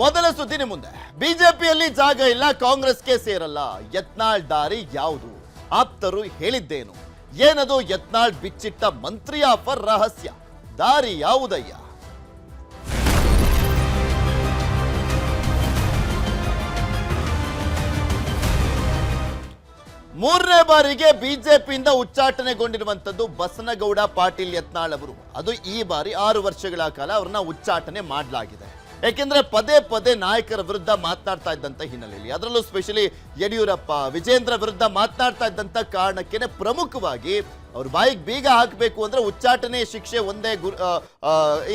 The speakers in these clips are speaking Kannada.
ಮೊದಲ ಸುದ್ದಿ ನಿಮ್ಮ ಮುಂದೆ. ಬಿಜೆಪಿಯಲ್ಲಿ ಜಾಗ ಇಲ್ಲ, ಕಾಂಗ್ರೆಸ್ಗೆ ಸೇರಲ್ಲ. ಯತ್ನಾಳ್ ದಾರಿ ಯಾವುದು? ಆಪ್ತರು ಹೇಳಿದ್ದೇನು? ಏನದು ಯತ್ನಾಳ್ ಬಿಚ್ಚಿಟ್ಟ ಮಂತ್ರಿ ಆಫರ್ ರಹಸ್ಯ? ದಾರಿ ಯಾವುದಯ್ಯ? ಮೂರನೇ ಬಾರಿಗೆ ಬಿಜೆಪಿಯಿಂದ ಉಚ್ಚಾಟನೆಗೊಂಡಿರುವಂತದ್ದು ಬಸನಗೌಡ ಪಾಟೀಲ್ ಯತ್ನಾಳ್ ಅವರು. ಅದು ಈ ಬಾರಿ 6 ವರ್ಷಗಳ ಕಾಲ ಅವ್ರನ್ನ ಉಚ್ಚಾಟನೆ ಮಾಡಲಾಗಿದೆ. ಯಾಕೆಂದ್ರೆ ಪದೇ ಪದೇ ನಾಯಕರ ವಿರುದ್ಧ ಮಾತನಾಡ್ತಾ ಇದ್ದಂತ ಹಿನ್ನೆಲೆಯಲ್ಲಿ, ಅದರಲ್ಲೂ ಸ್ಪೆಷಲಿ ಯಡಿಯೂರಪ್ಪ, ವಿಜೇಂದ್ರ ವಿರುದ್ಧ ಮಾತನಾಡ್ತಾ ಇದ್ದಂತ ಕಾರಣಕ್ಕೆ ಪ್ರಮುಖವಾಗಿ ಅವ್ರ ಬಾಯಿಗೆ ಬೀಗ ಹಾಕಬೇಕು ಅಂದ್ರೆ ಉಚ್ಚಾಟನೆ ಶಿಕ್ಷೆ ಒಂದೇ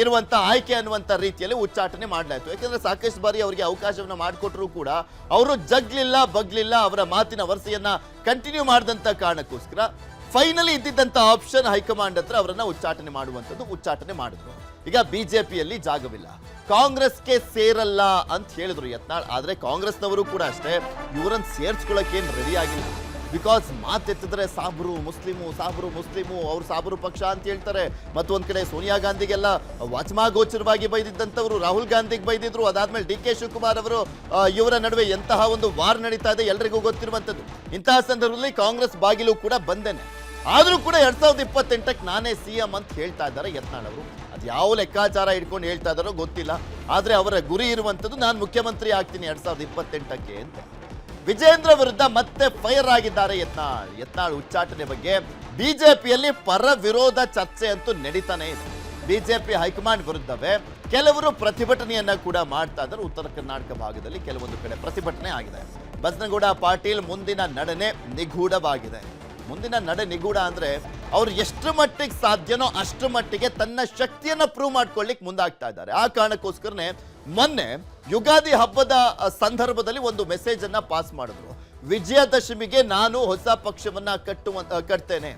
ಇರುವಂತ ಆಯ್ಕೆ ಅನ್ನುವಂತ ರೀತಿಯಲ್ಲಿ ಉಚ್ಚಾಟನೆ ಮಾಡಲಾಯಿತು. ಯಾಕೆಂದ್ರೆ ಸಾಕಷ್ಟು ಬಾರಿ ಅವರಿಗೆ ಅವಕಾಶವನ್ನ ಮಾಡಿಕೊಟ್ರು ಕೂಡ ಅವರು ಜಗ್ಲಿಲ್ಲ, ಬಗ್ಲಿಲ್ಲ, ಅವರ ಮಾತಿನ ವರಸೆಯನ್ನ ಕಂಟಿನ್ಯೂ ಮಾಡಿದಂತ ಕಾರಣಕ್ಕೋಸ್ಕರ ಫೈನಲಿ ಇದ್ದಿದ್ದಂತ ಆಪ್ಷನ್ ಹೈಕಮಾಂಡ್ ಹತ್ರ ಅವರನ್ನ ಉಚ್ಚಾಟನೆ ಮಾಡುವಂಥದ್ದು. ಉಚ್ಚಾಟನೆ ಮಾಡಿದ್ರು. ಈಗ ಬಿಜೆಪಿಯಲ್ಲಿ ಜಾಗವಿಲ್ಲ, ಕಾಂಗ್ರೆಸ್ಗೆ ಸೇರಲ್ಲ ಅಂತ ಹೇಳಿದ್ರು ಯತ್ನಾಳ್. ಆದ್ರೆ ಕಾಂಗ್ರೆಸ್ನವರು ಕೂಡ ಅಷ್ಟೇ ಇವರನ್ನು ಸೇರ್ಸ್ಕೊಳ್ಳೋಕೆ ಏನು ರೆಡಿ ಆಗಿಲ್ಲ. ಬಿಕಾಸ್ ಮಾತೆತ್ತಿದ್ರೆ ಸಾಬ್ರು ಮುಸ್ಲಿಮು, ಸಾಬ್ರು ಮುಸ್ಲಿಮು, ಅವ್ರು ಸಾಬ್ರು ಪಕ್ಷ ಅಂತ ಹೇಳ್ತಾರೆ. ಮತ್ತೊಂದ್ ಕಡೆ ಸೋನಿಯಾ ಗಾಂಧಿಗೆಲ್ಲ ವಾಚಮಾಗೋಚರವಾಗಿ ಬೈದಿದ್ದಂಥವ್ರು ರಾಹುಲ್ ಗಾಂಧಿಗೆ ಬೈದಿದ್ರು. ಅದಾದ್ಮೇಲೆ ಡಿ ಕೆ ಶಿವಕುಮಾರ್ ಅವರು ಇವರ ನಡುವೆ ಎಂತಹ ಒಂದು ವಾರ್ ನಡೀತಾ ಇದೆ ಎಲ್ರಿಗೂ ಗೊತ್ತಿರುವಂಥದ್ದು. ಇಂತಹ ಸಂದರ್ಭದಲ್ಲಿ ಕಾಂಗ್ರೆಸ್ ಬಾಗಿಲು ಕೂಡ ಬಂದೇನೆ. ಆದ್ರೂ ಕೂಡ 2028ಕ್ಕೆ ನಾನೇ ಸಿಎಂ ಅಂತ ಹೇಳ್ತಾ ಇದ್ದಾರೆ ಯತ್ನಾಳ್ ಅವರು. ಅದು ಯಾವ ಲೆಕ್ಕಾಚಾರ ಇಟ್ಕೊಂಡು ಹೇಳ್ತಾ ಇದ್ದಾರೋ ಗೊತ್ತಿಲ್ಲ. ಆದ್ರೆ ಅವರ ಗುರಿ ಇರುವಂಥದ್ದು ನಾನು ಮುಖ್ಯಮಂತ್ರಿ ಆಗ್ತೀನಿ 2028ಕ್ಕೆ ಅಂತ. ವಿಜೇಂದ್ರ ವಿರುದ್ಧ ಮತ್ತೆ ಫೈರ್ ಆಗಿದ್ದಾರೆ ಯತ್ನಾಳ್. ಯತ್ನಾಳ್ ಉಚ್ಚಾಟನೆ ಬಗ್ಗೆ ಬಿಜೆಪಿಯಲ್ಲಿ ಪರ ವಿರೋಧ ಚರ್ಚೆ ಅಂತೂ ನಡೀತಾನೆ ಇದೆ. ಬಿಜೆಪಿ ಹೈಕಮಾಂಡ್ ವಿರುದ್ಧವೇ ಕೆಲವರು ಪ್ರತಿಭಟನೆಯನ್ನ ಕೂಡ ಮಾಡ್ತಾ ಇದ್ದಾರೆ. ಉತ್ತರ ಕರ್ನಾಟಕ ಭಾಗದಲ್ಲಿ ಕೆಲವೊಂದು ಕಡೆ ಪ್ರತಿಭಟನೆ ಆಗಿದೆ. ಬಸನಗೌಡ ಪಾಟೀಲ್ ಮುಂದಿನ ನಡೆನೆ ನಿಗೂಢವಾಗಿದೆ. ಮುಂದಿನ ನಡೆ ನಿಗೂಢ ಅಂದ್ರೆ ಅವ್ರು ಎಷ್ಟು ಮಟ್ಟಿಗೆ ಸಾಧ್ಯನೋ ಅಷ್ಟು ಮಟ್ಟಿಗೆ ತನ್ನ ಶಕ್ತಿಯನ್ನ ಪ್ರೂವ್ ಮಾಡ್ಕೊಳ್ಳಿಕ್ ಮುಂದಾಗ್ತಾ ಇದ್ದಾರೆ. ಆ ಕಾರಣಕ್ಕೋಸ್ಕರನೇ ಮೊನ್ನೆ ಯುಗಾದಿ ಹಬ್ಬದ ಸಂದರ್ಭದಲ್ಲಿ ಒಂದು ಮೆಸೇಜ್ ಅನ್ನ ಪಾಸ್ ಮಾಡಿದ್ರು. ವಿಜಯದಶಮಿಗೆ ನಾನು ಹೊಸ ಪಕ್ಷವನ್ನ ಕಟ್ತೇನೆ,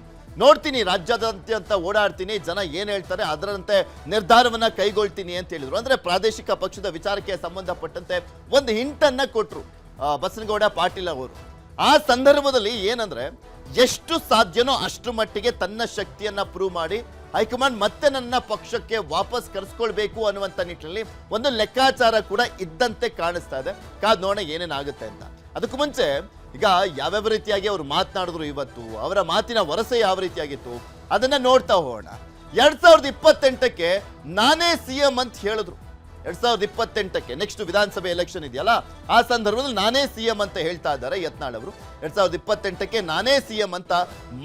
ನೋಡ್ತೀನಿ, ರಾಜ್ಯಾದ್ಯಂತ ಓಡಾಡ್ತೀನಿ, ಜನ ಏನ್ ಹೇಳ್ತಾರೆ ಅದರಂತೆ ನಿರ್ಧಾರವನ್ನ ಕೈಗೊಳ್ತೀನಿ ಅಂತ ಹೇಳಿದ್ರು. ಅಂದ್ರೆ ಪ್ರಾದೇಶಿಕ ಪಕ್ಷದ ವಿಚಾರಕ್ಕೆ ಸಂಬಂಧಪಟ್ಟಂತೆ ಒಂದು ಹಿಂಟನ್ನ ಕೊಟ್ರು ಬಸನಗೌಡ ಪಾಟೀಲ್ ಅವರು. ಆ ಸಂದರ್ಭದಲ್ಲಿ ಏನಂದ್ರೆ ಎಷ್ಟು ಸಾಧ್ಯನೋ ಅಷ್ಟು ಮಟ್ಟಿಗೆ ತನ್ನ ಶಕ್ತಿಯನ್ನ ಪ್ರೂವ್ ಮಾಡಿ ಹೈಕಮಾಂಡ್ ಮತ್ತೆ ನನ್ನ ಪಕ್ಷಕ್ಕೆ ವಾಪಸ್ ಕರೆಸ್ಕೊಳ್ಬೇಕು ಅನ್ನುವಂಥ ನಿಟ್ಟಿನಲ್ಲಿ ಒಂದು ಲೆಕ್ಕಾಚಾರ ಕೂಡ ಇದ್ದಂತೆ ಕಾಣಿಸ್ತಾ ಇದೆ. ಕಾದ್ ನೋಡೋಣ ಏನೇನಾಗುತ್ತೆ ಅಂತ. ಅದಕ್ಕೂ ಮುಂಚೆ ಈಗ ಯಾವ್ಯಾವ ರೀತಿಯಾಗಿ ಅವರು ಮಾತನಾಡಿದ್ರು, ಇವತ್ತು ಅವರ ಮಾತಿನ ವರಸೆ ಯಾವ ರೀತಿಯಾಗಿತ್ತು ಅದನ್ನ ನೋಡ್ತಾ ಹೋಗೋಣ. 2028ಕ್ಕೆ ನಾನೇ ಸಿಎಂ ಅಂತ ಹೇಳಿದ್ರು. 2028ಕ್ಕೆ ನೆಕ್ಸ್ಟ್ ವಿಧಾನಸಭೆ ಎಲೆಕ್ಷನ್ ಇದೆಯಲ್ಲ, ಆ ಸಂದರ್ಭದಲ್ಲಿ ನಾನೇ ಸಿಎಂ ಅಂತ ಹೇಳ್ತಾ ಇದ್ದಾರೆ ಯತ್ನಾಳ್ ಅವರು. 2028ಕ್ಕೆ ನಾನೇ ಸಿಎಂ ಅಂತ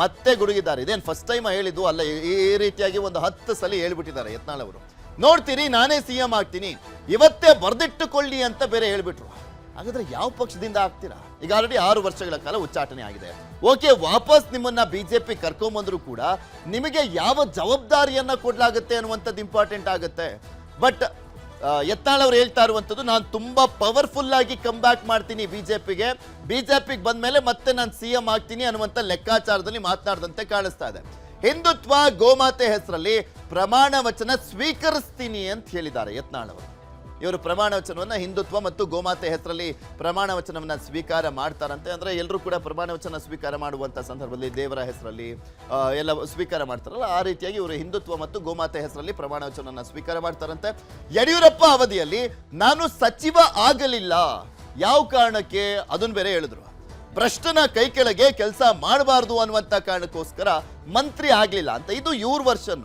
ಮತ್ತೆ ಗುಡುಗಿದ್ದಾರೆ. ಇದೇನು ಫಸ್ಟ್ ಟೈಮ್ ಹೇಳಿದ್ದು ಅಲ್ಲ, ಈ ರೀತಿಯಾಗಿ ಒಂದು 10 ಸಲ ಹೇಳ್ಬಿಟ್ಟಿದ್ದಾರೆ ಯತ್ನಾಳ್ ಅವರು. ನೋಡ್ತೀರಿ, ನಾನೇ ಸಿಎಂ ಆಗ್ತೀನಿ, ಇವತ್ತೇ ಬರೆದಿಟ್ಟುಕೊಳ್ಳಿ ಅಂತ ಬೇರೆ ಹೇಳ್ಬಿಟ್ರು. ಹಾಗಾದ್ರೆ ಯಾವ ಪಕ್ಷದಿಂದ ಆಗ್ತೀರಾ? ಈಗ ಆಲ್ರೆಡಿ 6 ವರ್ಷಗಳ ಕಾಲ ಉಚ್ಚಾಟನೆ ಆಗಿದೆ. ಓಕೆ, ವಾಪಸ್ ನಿಮ್ಮನ್ನ ಬಿಜೆಪಿ ಕರ್ಕೊಂಬಂದ್ರು ಕೂಡ ನಿಮಗೆ ಯಾವ ಜವಾಬ್ದಾರಿಯನ್ನ ಕೊಡ್ಲಾಗುತ್ತೆ ಅನ್ನುವಂಥದ್ದು ಇಂಪಾರ್ಟೆಂಟ್ ಆಗುತ್ತೆ. ಬಟ್ ಯತ್ನಾಳ್ ಅವರು ಹೇಳ್ತಾ ಇರುವಂಥದ್ದು, ನಾನು ತುಂಬಾ ಪವರ್ಫುಲ್ ಆಗಿ ಕಮ್ ಬ್ಯಾಕ್ ಮಾಡ್ತೀನಿ ಬಿಜೆಪಿಗೆ ಬಂದ ಮೇಲೆ ಮತ್ತೆ ನಾನು ಸಿಎಂ ಆಗ್ತೀನಿ ಅನ್ನುವಂಥ ಲೆಕ್ಕಾಚಾರದಲ್ಲಿ ಮಾತನಾಡದಂತೆ ಕಾಣಿಸ್ತಾ ಇದೆ. ಹಿಂದುತ್ವ, ಗೋಮಾತೆ ಹೆಸರಲ್ಲಿ ಪ್ರಮಾಣ ವಚನ ಸ್ವೀಕರಿಸ್ತೀನಿ ಅಂತ ಹೇಳಿದ್ದಾರೆ ಯತ್ನಾಳ್ ಅವರು. ಇವರು ಪ್ರಮಾಣ ವಚನವನ್ನ ಹಿಂದುತ್ವ ಮತ್ತು ಗೋಮಾತೆ ಹೆಸರಲ್ಲಿ ಪ್ರಮಾಣ ವಚನವನ್ನ ಸ್ವೀಕಾರ ಮಾಡ್ತಾರಂತೆ. ಅಂದ್ರೆ ಎಲ್ಲರೂ ಕೂಡ ಪ್ರಮಾಣ ವಚನ ಸ್ವೀಕಾರ ಮಾಡುವಂತ ಸಂದರ್ಭದಲ್ಲಿ ದೇವರ ಹೆಸರಲ್ಲಿ ಎಲ್ಲ ಸ್ವೀಕಾರ ಮಾಡ್ತಾರಲ್ಲ, ಆ ರೀತಿಯಾಗಿ ಇವರು ಹಿಂದುತ್ವ ಮತ್ತು ಗೋಮಾತೆ ಹೆಸರಲ್ಲಿ ಪ್ರಮಾಣ ವಚನವನ್ನ ಸ್ವೀಕಾರ ಮಾಡ್ತಾರಂತೆ. ಯಡಿಯೂರಪ್ಪ ಅವಧಿಯಲ್ಲಿ ನಾನು ಸಚಿವ ಆಗಲಿಲ್ಲ, ಯಾವ ಕಾರಣಕ್ಕೆ ಅದನ್ನು ಬೇರೆ ಹೇಳಿದ್ರು. ಭ್ರಷ್ಟನ ಕೈ ಕೆಳಗೆ ಕೆಲಸ ಮಾಡಬಾರ್ದು ಅನ್ನುವಂತ ಕಾರಣಕ್ಕೋಸ್ಕರ ಮಂತ್ರಿ ಆಗ್ಲಿಲ್ಲ ಅಂತ. ಇದು ಇವ್ರ ವರ್ಷನ್.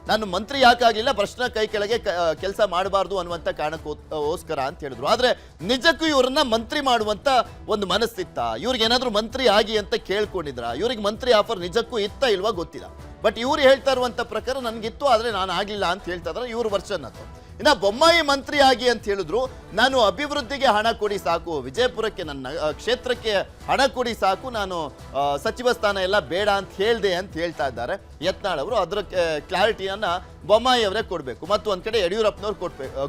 ನಾನು ಮಂತ್ರಿ ಯಾಕಾಗಲಿಲ್ಲ, ಭ್ರಷ್ಟನ ಕೈ ಕೆಳಗೆ ಕೆಲಸ ಮಾಡಬಾರ್ದು ಅನ್ನುವಂಥ ಕಾರಣಕ್ಕೋಸ್ಕರ ಅಂತ ಹೇಳಿದ್ರು. ಆದ್ರೆ ನಿಜಕ್ಕೂ ಇವ್ರನ್ನ ಮಂತ್ರಿ ಮಾಡುವಂತ ಒಂದು ಮನಸ್ಸಿತ್ತ? ಇವ್ರಿಗೆ ಏನಾದ್ರು ಮಂತ್ರಿ ಆಗಿ ಅಂತ ಕೇಳ್ಕೊಂಡಿದ್ರ? ಇವ್ರಿಗೆ ಮಂತ್ರಿ ಆಫರ್ ನಿಜಕ್ಕೂ ಇತ್ತ ಇಲ್ವಾ ಗೊತ್ತಿಲ್ಲ. ಬಟ್ ಇವ್ರು ಹೇಳ್ತಾ ಇರುವಂತ ಪ್ರಕಾರ ನನ್ಗಿತ್ತು, ಆದ್ರೆ ನಾನು ಆಗ್ಲಿಲ್ಲ ಅಂತ ಹೇಳ್ತಾ ಇದ್ರೆ ಇವ್ರ ವರ್ಷನ್ ಅದು. ಇನ್ನ ಬೊಮ್ಮಾಯಿ ಮಂತ್ರಿ ಆಗಿ ಅಂತ ಹೇಳಿದ್ರು, ನಾನು ಅಭಿವೃದ್ಧಿಗೆ ಹಣ ಕೊಡಿ ಸಾಕು, ವಿಜಯಪುರಕ್ಕೆ ನನ್ನ ಕ್ಷೇತ್ರಕ್ಕೆ ಹಣ ಕೊಡಿ ಸಾಕು, ನಾನು ಸಚಿವ ಸ್ಥಾನ ಎಲ್ಲ ಬೇಡ ಅಂತ ಹೇಳ್ದೆ ಅಂತ ಹೇಳ್ತಾ ಇದ್ದಾರೆ ಯತ್ನಾಳ್ ಅವರು. ಅದರ ಕ್ಲಾರಿಟಿಯನ್ನ ಬೊಮ್ಮಾಯಿ ಅವರೇ ಕೊಡಬೇಕು, ಮತ್ತು ಒಂದ್ ಕಡೆ ಯಡಿಯೂರಪ್ಪನವ್ರು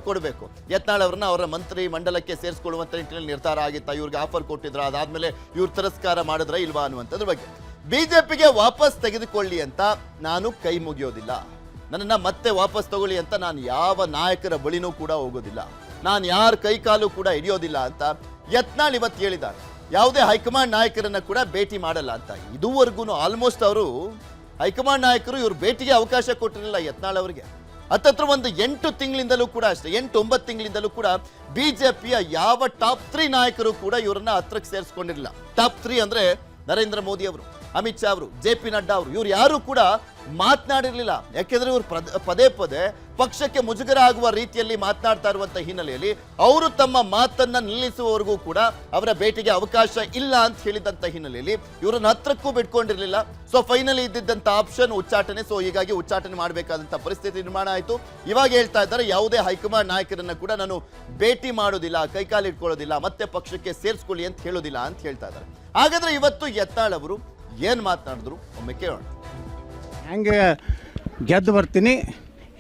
ಕೊಡಬೇಕು. ಯತ್ನಾಳ್ ಅವರನ್ನ ಅವರ ಮಂತ್ರಿ ಮಂಡಲಕ್ಕೆ ಸೇರಿಸ್ಕೊಳ್ಳುವಂತ ನಿಟ್ಟಿನಲ್ಲಿ ನಿರ್ಧಾರ ಆಗಿತ್ತಾ? ಇವ್ರಿಗೆ ಆಫರ್ ಕೊಟ್ಟಿದ್ರ? ಅದಾದ್ಮೇಲೆ ಇವ್ರು ತಿರಸ್ಕಾರ ಮಾಡಿದ್ರ ಇಲ್ವಾ ಅನ್ನುವಂಥದ್ರ ಬಗ್ಗೆ. ಬಿಜೆಪಿಗೆ ವಾಪಸ್ ತೆಗೆದುಕೊಳ್ಳಿ ಅಂತ ನಾನು ಕೈ ಮುಗಿಯೋದಿಲ್ಲ, ನನ್ನನ್ನು ಮತ್ತೆ ವಾಪಸ್ ತಗೊಳ್ಳಿ ಅಂತ ನಾನು ಯಾವ ನಾಯಕರ ಬಳಿನೂ ಕೂಡ ಹೋಗೋದಿಲ್ಲ, ನಾನು ಯಾರ ಕೈಕಾಲು ಕೂಡ ಹಿಡಿಯೋದಿಲ್ಲ ಅಂತ ಯತ್ನಾಳ್ ಇವತ್ತು ಹೇಳಿದ್ದಾರೆ. ಯಾವುದೇ ಹೈಕಮಾಂಡ್ ನಾಯಕರನ್ನ ಕೂಡ ಭೇಟಿ ಮಾಡಲ್ಲ ಅಂತ. ಇದುವರೆಗೂ ಆಲ್ಮೋಸ್ಟ್ ಅವರು ಹೈಕಮಾಂಡ್ ನಾಯಕರು ಇವ್ರ ಭೇಟಿಗೆ ಅವಕಾಶ ಕೊಟ್ಟಿರಲಿಲ್ಲ ಯತ್ನಾಳ್ ಅವರಿಗೆ. ಹತ್ತತ್ರ ಒಂದು 8 ತಿಂಗಳಿಂದಲೂ ಕೂಡ ಅಷ್ಟೇ 8-9 ತಿಂಗಳಿಂದಲೂ ಕೂಡ ಬಿಜೆಪಿಯ ಯಾವ ಟಾಪ್ 3 ನಾಯಕರು ಕೂಡ ಇವರನ್ನ ಹತ್ರಕ್ಕೆ ಸೇರಿಸ್ಕೊಂಡಿರಲಿಲ್ಲ. ಟಾಪ್ 3 ಅಂದ್ರೆ ನರೇಂದ್ರ ಮೋದಿ ಅವರು, ಅಮಿತ್ ಶಾ ಅವರು, JP ನಡ್ಡಾ ಅವರು, ಇವ್ರು ಯಾರು ಕೂಡ ಮಾತನಾಡಿರಲಿಲ್ಲ. ಯಾಕೆಂದ್ರೆ ಇವರು ಪದೇ ಪದೇ ಪಕ್ಷಕ್ಕೆ ಮುಜುಗರ ಆಗುವ ರೀತಿಯಲ್ಲಿ ಮಾತನಾಡ್ತಾ ಇರುವಂತ ಹಿನ್ನೆಲೆಯಲ್ಲಿ ಅವರು ತಮ್ಮ ಮಾತನ್ನ ನಿಲ್ಲಿಸುವವರೆಗೂ ಕೂಡ ಅವರ ಭೇಟಿಗೆ ಅವಕಾಶ ಇಲ್ಲ ಅಂತ ಹೇಳಿದಂತ ಹಿನ್ನೆಲೆಯಲ್ಲಿ ಇವರನ್ನ ಹತ್ರಕ್ಕೂ ಬಿಟ್ಕೊಂಡಿರ್ಲಿಲ್ಲ. ಸೊ ಫೈನಲಿ ಇದ್ದಿದ್ದಂತ ಆಪ್ಷನ್ ಉಚ್ಚಾಟನೆ. ಸೊ ಹೀಗಾಗಿ ಉಚ್ಚಾಟನೆ ಮಾಡಬೇಕಾದಂತ ಪರಿಸ್ಥಿತಿ ನಿರ್ಮಾಣ ಆಯಿತು. ಇವಾಗ ಹೇಳ್ತಾ ಇದ್ದಾರೆ ಯಾವುದೇ ಹೈಕಮಾಂಡ್ ನಾಯಕರನ್ನ ಕೂಡ ನಾನು ಭೇಟಿ ಮಾಡೋದಿಲ್ಲ, ಕೈಕಾಲು ಇಟ್ಕೊಳ್ಳೋದಿಲ್ಲ, ಮತ್ತೆ ಪಕ್ಷಕ್ಕೆ ಸೇರಿಸ್ಕೊಳ್ಳಿ ಅಂತ ಹೇಳೋದಿಲ್ಲ ಅಂತ ಹೇಳ್ತಾ ಇದ್ದಾರೆ. ಹಾಗಾದ್ರೆ ಇವತ್ತು ಯತ್ನಾಳ್ ಅವರು ಏನ್ ಮಾತನಾಡಿದ್ರು ಒಮ್ಮೆ ಕೇಳೋಣ. ಹೆಂಗೆ ಗೆದ್ದು ಬರ್ತೀನಿ,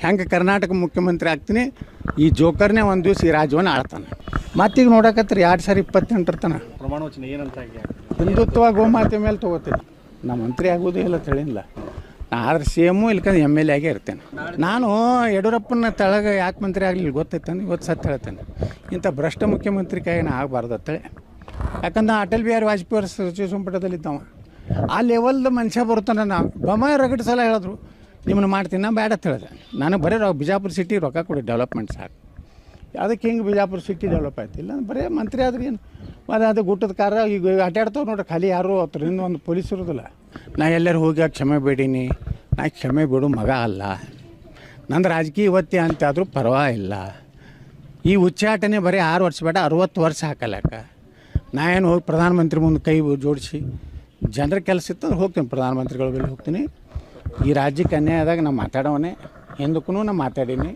ಹೆಂಗೆ ಕರ್ನಾಟಕ ಮುಖ್ಯಮಂತ್ರಿ ಆಗ್ತೀನಿ, ಈ ಜೋಕರ್ನೇ ಒಂದು ದಿವಸ ಈ ರಾಜ್ಯವನ್ನು ಆಳ್ತಾನೆ. ಮತ್ತೀಗ ನೋಡಕತ್ರಿ 2028 ತನ ಪ್ರಮಾಣ ವಚನ ಏನಂತ ಹಿಂದುತ್ವ ಗೋಮಾತೆ ಮೇಲೆ ತೊಗೋತೀನಿ. ನಾ ಮಂತ್ರಿ ಆಗೋದೇ ಇಲ್ಲ ತಿಳಿಲ್ಲ. ಆದ್ರೆ CM ಇಲ್ಕಂದ್ರೆ MLA ಆಗೇ ಇರ್ತೇನೆ. ನಾನು ಯಡಿಯೂರಪ್ಪನ ತೆಳಗೆ ಯಾಕೆ ಮಂತ್ರಿ ಆಗಲಿಲ್ಲ ಗೊತ್ತೈತಾನೆ. ಇವತ್ತು ಸತ್ತು ಹೇಳ್ತೇನೆ, ಇಂಥ ಭ್ರಷ್ಟ ಮುಖ್ಯಮಂತ್ರಿ ಕೈ ನಾ ಆಗಬಾರ್ದು ಅಂತೇಳಿ. ಯಾಕಂದ್ರೆ ಅಟಲ್ ಬಿಹಾರಿ ವಾಜಪೇಯಿ ಅವರು ಸಚಿವ ಸಂಪುಟದಲ್ಲಿದ್ದವ. ಆ ಲೆವೆಲ್ದ ಮನುಷ್ಯ ಬರ್ತಾನೆ. ನಾವು ಬೊಮ್ಮಾಯಿ ರಗಡ್ ಸಲ ಹೇಳಿದ್ರು ನಿಮ್ಮನ್ನು ಮಾಡ್ತೀನಿ, ನಾ ಬೇಡ ಅಂತ ಹೇಳಿದೆ. ನನಗೆ ಬರೀ ಬಿಜಾಪುರ ಸಿಟಿ ರೊಕ್ಕ ಕೊಡಿ, ಡೆವಲಪ್ಮೆಂಟ್ ಸಾಕು. ಅದಕ್ಕೆ ಹಿಂಗೆ ಬಿಜಾಪುರ ಸಿಟಿ ಡೆವಲಪ್ ಆಯ್ತಿಲ್ಲ ಬರೀ ಮಂತ್ರಿ ಆದ್ರೆ ಏನು ಅದು ಗುಟ್ಟದ ಕಾರ ಈಗ ಅಡ್ಡಾಡ್ತಾವೆ ನೋಡ್ರಿ, ಖಾಲಿ ಯಾರು ಅದರಿಂದ ಒಂದು ಪೊಲೀಸ್ ಇರೋದಿಲ್ಲ. ನಾ ಎಲ್ಲರೂ ಹೋಗಿ ಕ್ಷಮೆ ಬೇಡೀನಿ, ನಾ ಕ್ಷಮೆ ಬಿಡು ಮಗ ಅಲ್ಲ, ನಂದು ರಾಜಕೀಯ ಇವತ್ತೇ ಅಂತಾದರೂ ಪರವಾಗಿಲ್ಲ. ಈ ಉಚ್ಚಾಟನೆ ಬರೀ 6 ವರ್ಷ ಬೇಡ 60 ವರ್ಷ ಹಾಕಲಕ್ಕ. ನಾ ಏನು ಹೋಗಿ ಪ್ರಧಾನಮಂತ್ರಿ ಮುಂದೆ ಕೈ ಜೋಡಿಸಿ ಜನರ ಕೆಲಸ ಇತ್ತು ಹೋಗ್ತೀನಿ, ಪ್ರಧಾನಮಂತ್ರಿಗಳ ಬಳಿ ಹೋಗ್ತೀನಿ. ಈ ರಾಜ್ಯಕ್ಕೆ ಅನ್ಯಾಯ ಆದಾಗ ನಾವು ಮಾತಾಡೋನೆ, ಹಿಂದಕ್ಕೂ ನಾನು ಮಾತಾಡೀನಿ.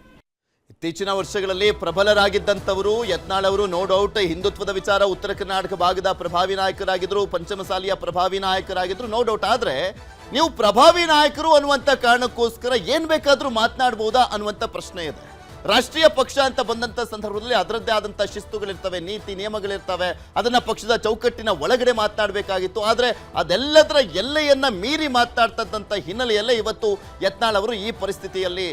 ಇತ್ತೀಚಿನ ವರ್ಷಗಳಲ್ಲಿ ಪ್ರಬಲರಾಗಿದ್ದಂಥವರು ಯತ್ನಾಳ್ ಅವರು ನೋ ಡೌಟ್ ಹಿಂದುತ್ವದ ವಿಚಾರ ಉತ್ತರ ಕರ್ನಾಟಕ ಭಾಗದ ಪ್ರಭಾವಿ ನಾಯಕರಾಗಿದ್ರು, ಪಂಚಮಸಾಲಿಯ ಪ್ರಭಾವಿ ನಾಯಕರಾಗಿದ್ರು, ನೋ ಡೌಟ್. ಆದ್ರೆ ನೀವು ಪ್ರಭಾವಿ ನಾಯಕರು ಅನ್ನುವಂಥ ಕಾರಣಕ್ಕೋಸ್ಕರ ಏನ್ ಬೇಕಾದ್ರೂ ಮಾತನಾಡಬಹುದಾ ಅನ್ನುವಂಥ ಪ್ರಶ್ನೆ ಇದೆ. ರಾಷ್ಟ್ರೀಯ ಪಕ್ಷ ಅಂತ ಬಂದಂಥ ಸಂದರ್ಭದಲ್ಲಿ ಅದರದ್ದೇ ಆದಂಥ ಶಿಸ್ತುಗಳಿರ್ತವೆ, ನೀತಿ ನಿಯಮಗಳಿರ್ತವೆ, ಅದನ್ನ ಪಕ್ಷದ ಚೌಕಟ್ಟಿನ ಒಳಗಡೆ ಮಾತನಾಡಬೇಕಾಗಿತ್ತು. ಆದರೆ ಅದೆಲ್ಲದರ ಎಲ್ಲೆಯನ್ನ ಮೀರಿ ಮಾತನಾಡ್ತಕ್ಕಂಥ ಹಿನ್ನೆಲೆಯಲ್ಲೇ ಇವತ್ತು ಯತ್ನಾಳ್ ಅವರು ಈ ಪರಿಸ್ಥಿತಿಯಲ್ಲಿ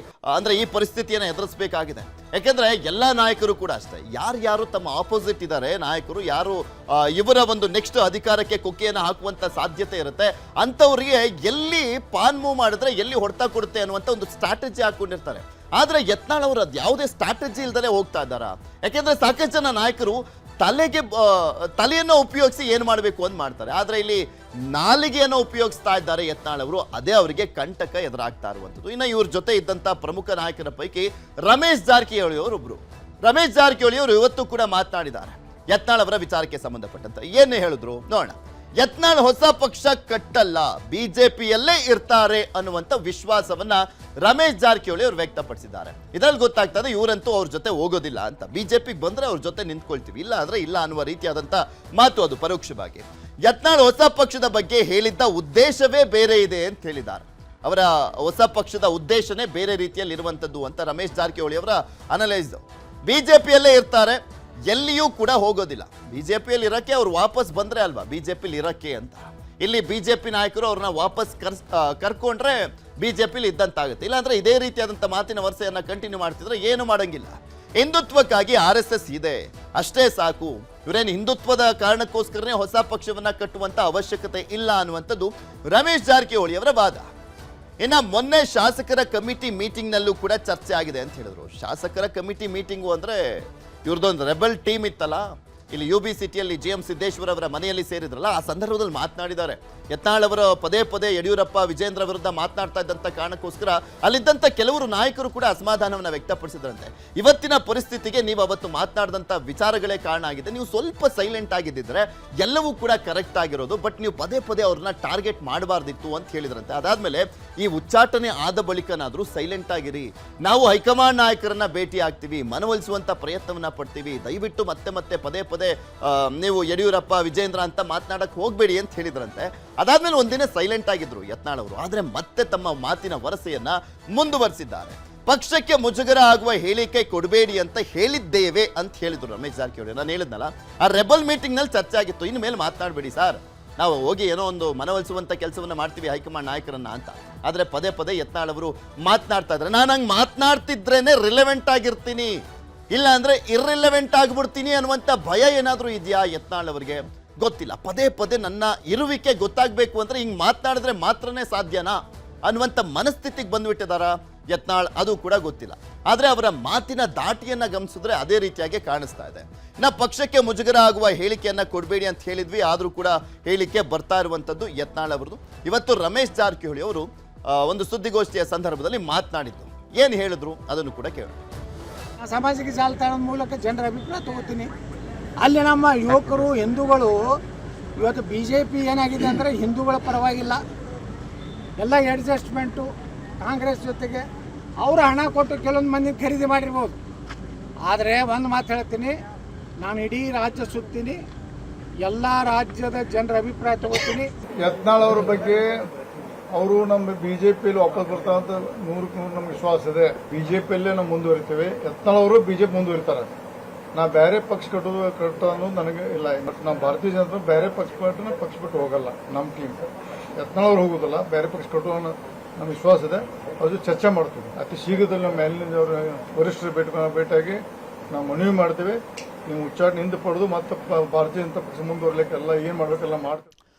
ಈ ಪರಿಸ್ಥಿತಿಯನ್ನು ಎದುರಿಸಬೇಕಾಗಿದೆ. ಯಾಕೆಂದ್ರೆ ಎಲ್ಲ ನಾಯಕರು ಕೂಡ ಅಷ್ಟೇ, ಯಾರು ತಮ್ಮ ಆಪೋಸಿಟ್ ಇದ್ದಾರೆ ನಾಯಕರು, ಯಾರು ಇವರ ಒಂದು ನೆಕ್ಸ್ಟ್ ಅಧಿಕಾರಕ್ಕೆ ಕೊಕ್ಕೆಯನ್ನು ಹಾಕುವಂತ ಸಾಧ್ಯತೆ ಇರುತ್ತೆ, ಅಂಥವ್ರಿಗೆ ಎಲ್ಲಿ ಪಾನ್ ಮೂವ್ ಮಾಡಿದ್ರೆ ಎಲ್ಲಿ ಹೊಡೆತ ಕೊಡುತ್ತೆ ಅನ್ನುವಂಥ ಒಂದು ಸ್ಟ್ರಾಟಜಿ ಹಾಕೊಂಡಿರ್ತಾರೆ. ಆದ್ರೆ ಯತ್ನಾಳ್ ಅವರು ಅದು ಯಾವುದೇ ಸ್ಟ್ರಾಟಜಿ ಇಲ್ದಲೇ ಹೋಗ್ತಾ ಇದ್ದಾರಾ? ಯಾಕೆಂದ್ರೆ ಸಾಕಷ್ಟು ಜನ ನಾಯಕರು ತಲೆಯನ್ನು ಉಪಯೋಗಿಸಿ ಏನು ಮಾಡಬೇಕು ಅಂತ ಮಾಡ್ತಾರೆ, ಆದ್ರೆ ಇಲ್ಲಿ ನಾಲಿಗೆಯನ್ನು ಉಪಯೋಗಿಸ್ತಾ ಇದ್ದಾರೆ ಯತ್ನಾಳ್ ಅವರು. ಅದೇ ಅವರಿಗೆ ಕಂಟಕ ಎದುರಾಗ್ತಾ ಇರುವಂಥದ್ದು. ಇನ್ನು ಇವ್ರ ಜೊತೆ ಇದ್ದಂಥ ಪ್ರಮುಖ ನಾಯಕರ ಪೈಕಿ ರಮೇಶ್ ಜಾರಕಿಹೊಳಿ ಅವರು ಒಬ್ರು. ರಮೇಶ್ ಜಾರಕಿಹೊಳಿ ಅವರು ಇವತ್ತು ಕೂಡ ಮಾತನಾಡಿದ್ದಾರೆ ಯತ್ನಾಳ್ ಅವರ ವಿಚಾರಕ್ಕೆ ಸಂಬಂಧಪಟ್ಟಂತೆ. ಏನು ಹೇಳಿದ್ರು ನೋಡೋಣ. ಯತ್ನಾಳ್ ಹೊಸ ಪಕ್ಷ ಕಟ್ಟಲ್ಲ, ಬಿಜೆಪಿಯಲ್ಲೇ ಇರ್ತಾರೆ ಅನ್ನುವಂಥ ವಿಶ್ವಾಸವನ್ನ ರಮೇಶ್ ಜಾರಕಿಹೊಳಿ ಅವರು ವ್ಯಕ್ತಪಡಿಸಿದ್ದಾರೆ. ಇದರಲ್ಲಿ ಗೊತ್ತಾಗ್ತದೆ ಇವರಂತೂ ಅವ್ರ ಜೊತೆ ಹೋಗೋದಿಲ್ಲ ಅಂತ. ಬಿಜೆಪಿಗೆ ಬಂದ್ರೆ ಅವ್ರ ಜೊತೆ ನಿಂತ್ಕೊಳ್ತೀವಿ, ಇಲ್ಲ ಅಂದ್ರೆ ಇಲ್ಲ ಅನ್ನುವ ರೀತಿಯಾದಂಥ ಮಾತು ಅದು ಪರೋಕ್ಷವಾಗಿ. ಯತ್ನಾಳ್ ಹೊಸ ಪಕ್ಷದ ಬಗ್ಗೆ ಹೇಳಿದ್ದ ಉದ್ದೇಶವೇ ಬೇರೆ ಇದೆ ಅಂತ ಹೇಳಿದ್ದಾರೆ. ಅವರ ಹೊಸ ಪಕ್ಷದ ಉದ್ದೇಶನೇ ಬೇರೆ ರೀತಿಯಲ್ಲಿ ಇರುವಂಥದ್ದು ಅಂತ ರಮೇಶ್ ಜಾರಕಿಹೊಳಿ ಅವರ ಅನಲೈಸ್. ಬಿಜೆಪಿಯಲ್ಲೇ ಇರ್ತಾರೆ, ಎಲ್ಲಿಯೂ ಕೂಡ ಹೋಗೋದಿಲ್ಲ. ಬಿಜೆಪಿಯಲ್ಲಿ ಇರಕ್ಕೆ ಅವ್ರು ವಾಪಸ್ ಬಂದ್ರೆ ಅಲ್ವಾ ಬಿಜೆಪಿಲಿ ಇರಕ್ಕೆ ಅಂತ. ಇಲ್ಲಿ ಬಿಜೆಪಿ ನಾಯಕರು ಅವ್ರನ್ನ ವಾಪಸ್ ಕರ್ಕೊಂಡ್ರೆ ಬಿಜೆಪಿಲಿ ಇದ್ದಂತಾಗುತ್ತೆ. ಇಲ್ಲಾಂದ್ರೆ ಇದೇ ರೀತಿಯಾದಂಥ ಮಾತಿನ ವರಸೆಯನ್ನ ಕಂಟಿನ್ಯೂ ಮಾಡ್ತಿದ್ರೆ ಏನು ಮಾಡಂಗಿಲ್ಲ. ಹಿಂದುತ್ವಕ್ಕಾಗಿ RSS ಇದೆ, ಅಷ್ಟೇ ಸಾಕು. ಇವರೇನು ಹಿಂದುತ್ವದ ಕಾರಣಕ್ಕೋಸ್ಕರನೇ ಹೊಸ ಪಕ್ಷವನ್ನ ಕಟ್ಟುವಂತ ಅವಶ್ಯಕತೆ ಇಲ್ಲ ಅನ್ನುವಂಥದ್ದು ರಮೇಶ್ ಜಾರಕಿಹೊಳಿ ಅವರ ವಾದ. ಇನ್ನು ಮೊನ್ನೆ ಶಾಸಕರ ಕಮಿಟಿ ಮೀಟಿಂಗ್ ನಲ್ಲೂ ಕೂಡ ಚರ್ಚೆ ಆಗಿದೆ ಅಂತ ಹೇಳಿದ್ರು. ಶಾಸಕರ ಕಮಿಟಿ ಮೀಟಿಂಗು ಅಂದ್ರೆ ಇವ್ರದ್ದೊಂದು ರೆಬಲ್ ಟೀಮ್ ಇತ್ತಲ್ಲ, ಇಲ್ಲಿ UB ಸಿಟಿಯಲ್ಲಿ GM ಸಿದ್ದೇಶ್ವರ್ ಅವರ ಮನೆಯಲ್ಲಿ ಸೇರಿದ್ರಲ್ಲ, ಆ ಸಂದರ್ಭದಲ್ಲಿ ಮಾತನಾಡಿದ್ದಾರೆ. ಯತ್ನಾಳ್ ಅವರು ಪದೇ ಪದೇ ಯಡಿಯೂರಪ್ಪ ವಿಜೇಂದ್ರ ವಿರುದ್ಧ ಮಾತನಾಡ್ತಾ ಇದ್ದಂಥ ಕಾರಣಕ್ಕೋಸ್ಕರ ಅಲ್ಲಿದ್ದಂಥ ಕೆಲವರು ನಾಯಕರು ಕೂಡ ಅಸಮಾಧಾನವನ್ನು ವ್ಯಕ್ತಪಡಿಸಿದ್ರಂತೆ. ಇವತ್ತಿನ ಪರಿಸ್ಥಿತಿಗೆ ನೀವು ಅವತ್ತು ಮಾತನಾಡಿದಂಥ ವಿಚಾರಗಳೇ ಕಾರಣ ಆಗಿದೆ. ನೀವು ಸ್ವಲ್ಪ ಸೈಲೆಂಟ್ ಆಗಿದ್ದಿದ್ರೆ ಎಲ್ಲವೂ ಕೂಡ ಕರೆಕ್ಟ್ ಆಗಿರೋದು, ಬಟ್ ನೀವು ಪದೇ ಪದೇ ಅವ್ರನ್ನ ಟಾರ್ಗೆಟ್ ಮಾಡಬಾರ್ದಿತ್ತು ಅಂತ ಹೇಳಿದ್ರಂತೆ. ಅದಾದ್ಮೇಲೆ ಈ ಉಚ್ಚಾಟನೆ ಆದ ಬಳಿಕನಾದರೂ ಸೈಲೆಂಟ್ ಆಗಿರಿ, ನಾವು ಹೈಕಮಾಂಡ್ ನಾಯಕರನ್ನ ಭೇಟಿ ಆಗ್ತೀವಿ, ಮನವೊಲಿಸುವಂತ ಪ್ರಯತ್ನವನ್ನ ಪಡ್ತೀವಿ, ದಯವಿಟ್ಟು ಮತ್ತೆ ಪದೇ ಪದೇ ನೀವು ಯಡಿಯೂರಪ್ಪ ವಿಜೇಂದ್ರ ಅಂತ ಮಾತನಾಡಕ್ಕೆ ಹೋಗ್ಬೇಡಿ ಅಂತ ಹೇಳಿದ್ರಂತೆ. ಅದಾದ್ಮೇಲೆ ಒಂದಿನ ಸೈಲೆಂಟ್ ಆಗಿದ್ರು ಯತ್ನಾಳ್ ಅವರು. ಆದ್ರೆ ಮತ್ತೆ ತಮ್ಮ ಮಾತಿನ ವರಸೆಯನ್ನ ಮುಂದುವರಿಸಿದ್ದಾರೆ. ಪಕ್ಷಕ್ಕೆ ಮುಜುಗರ ಆಗುವ ಹೇಳಿಕೆ ಕೊಡಬೇಡಿ ಅಂತ ಹೇಳಿದ್ದೇವೆ ಅಂತ ಹೇಳಿದ್ರು ರಮೇಶ್ ಜಾರಕಿಹೊಳಿ. ನಾನು ಹೇಳಿದ್ನಲ್ಲ, ಆ ರೆಬಲ್ ಮೀಟಿಂಗ್ ನಲ್ಲಿ ಚರ್ಚೆ ಆಗಿತ್ತು, ಇನ್ನು ಮೇಲೆ ಮಾತನಾಡಬೇಡಿ ಸರ್, ನಾವು ಹೋಗಿ ಏನೋ ಒಂದು ಮನವೊಲಿಸುವಂತ ಕೆಲಸವನ್ನ ಮಾಡ್ತೀವಿ ಹೈಕಮಾಂಡ್ ನಾಯಕರನ್ನ ಅಂತ. ಆದ್ರೆ ಪದೇ ಪದೇ ಯತ್ನಾಳ್ ಅವರು ಮಾತನಾಡ್ತಾ ಇದ್ದಾರೆ. ನಾನು ಹಂಗೆ ಮಾತನಾಡ್ತಿದ್ರೇನೆ ರಿಲೆವೆಂಟ್ ಆಗಿರ್ತೀನಿ, ಇಲ್ಲ ಅಂದ್ರೆ ಇರ್ರಿಲೆವೆಂಟ್ ಆಗ್ಬಿಡ್ತೀನಿ ಅನ್ನುವಂಥ ಭಯ ಏನಾದರೂ ಇದೆಯಾ ಯತ್ನಾಳ್ ಅವರಿಗೆ? ಗೊತ್ತಿಲ್ಲ. ಪದೇ ಪದೇ ನನ್ನ ಇರುವಿಕೆ ಗೊತ್ತಾಗಬೇಕು ಅಂದ್ರೆ ಹಿಂಗೆ ಮಾತನಾಡಿದ್ರೆ ಮಾತ್ರನೇ ಸಾಧ್ಯನಾ ಅನ್ನುವಂಥ ಮನಸ್ಥಿತಿಗೆ ಬಂದ್ಬಿಟ್ಟಿದಾರ ಯತ್ನಾಳ್ ಅದು ಕೂಡ ಗೊತ್ತಿಲ್ಲ. ಆದರೆ ಅವರ ಮಾತಿನ ದಾಟಿಯನ್ನ ಗಮನಿಸಿದ್ರೆ ಅದೇ ರೀತಿಯಾಗಿ ಕಾಣಿಸ್ತಾ ಇದೆ. ಇನ್ನು ಪಕ್ಷಕ್ಕೆ ಮುಜುಗರ ಆಗುವ ಹೇಳಿಕೆಯನ್ನ ಕೊಡಬೇಡಿ ಅಂತ ಹೇಳಿದ್ವಿ, ಆದರೂ ಕೂಡ ಹೇಳಿಕೆ ಬರ್ತಾ ಇರುವಂಥದ್ದು ಯತ್ನಾಳ್ ಅವರದು. ಇವತ್ತು ರಮೇಶ್ ಜಾರಕಿಹೊಳಿ ಅವರು ಒಂದು ಸುದ್ದಿಗೋಷ್ಠಿಯ ಸಂದರ್ಭದಲ್ಲಿ ಮಾತನಾಡಿದ್ದು, ಏನು ಹೇಳಿದ್ರು ಅದನ್ನು ಕೂಡ ಕೇಳೋಣ. ಸಾಮಾಜಿಕ ಜಾಲತಾಣದ ಮೂಲಕ ಜನರ ಅಭಿಪ್ರಾಯ ತಗೋತೀನಿ. ಅಲ್ಲಿ ನಮ್ಮ ಯುವಕರು ಹಿಂದೂಗಳು ಇವತ್ತು BJP ಏನಾಗಿದೆ ಅಂದರೆ ಹಿಂದೂಗಳ ಪರವಾಗಿಲ್ಲ, ಎಲ್ಲ ಅಡ್ಜಸ್ಟ್ಮೆಂಟು ಕಾಂಗ್ರೆಸ್ ಜೊತೆಗೆ ಅವರು ಹಣ ಕೊಟ್ಟು ಕೆಲವೊಂದು ಮಂದಿ ಖರೀದಿ ಮಾಡಿರ್ಬೋದು. ಆದರೆ ಒಂದು ಮಾತು ಹೇಳ್ತೀನಿ, ನಾನು ಇಡೀ ರಾಜ್ಯ ಸುತ್ತೀನಿ, ಎಲ್ಲ ರಾಜ್ಯದ ಜನರ ಅಭಿಪ್ರಾಯ ತಗೋತೀನಿ. ಯತ್ನಾಳ್ ಅವ್ರ ಬಗ್ಗೆ ಅವರು ನಮ್ಮ ಬಿಜೆಪಿಯಲ್ಲಿ ವಾಪಸ್ ಬರ್ತಾರೆ ಅಂತ 100% ನಮ್ಗೆ ವಿಶ್ವಾಸ ಇದೆ. ಬಿಜೆಪಿಯಲ್ಲೇ ನಾವು ಮುಂದುವರಿತೇವೆ. ಯತ್ನಾಳ್ ಅವರು ಬಿಜೆಪಿ ಮುಂದುವರಿತಾರೆ. ನಾ ಬೇರೆ ಪಕ್ಷ ಕಟ್ಟೋ ಅನ್ನೋದು ನನಗೆ ಇಲ್ಲ. ನಾವು ಭಾರತೀಯ ಜನತಾ ಬೇರೆ ಪಕ್ಷ ಬಿಟ್ಟು ಹೋಗಲ್ಲ. ನಮ್ಮ ಟೀಮ್ ಯತ್ನಾಳ್ ಅವ್ರು ಹೋಗೋದಿಲ್ಲ, ಬೇರೆ ಪಕ್ಷ ಕಟ್ಟುವ ನಮ್ಮ ವಿಶ್ವಾಸ ಇದೆ. ಅದು ಚರ್ಚೆ ಮಾಡ್ತೀವಿ ಅತಿ ಶೀಘ್ರದಲ್ಲಿ. ನಮ್ಮ ಮೇಲಿನ ವರಿಷ್ಠರು ಭೇಟಿಯಾಗಿ ನಾವು ಮನವಿ ಮಾಡ್ತೇವೆ. ನೀವು ಉಚ್ಚಾಟನೆ ಹಿಂದೆ ಪಡೆದು ಮತ್ತೆ ಭಾರತೀಯ ಜನತಾ ಪಕ್ಷ ಮುಂದುವರಲಿಕ್ಕೆಲ್ಲ ಏನು ಮಾಡಬೇಕೆಲ್ಲ ಮಾಡ್ತೀವಿ.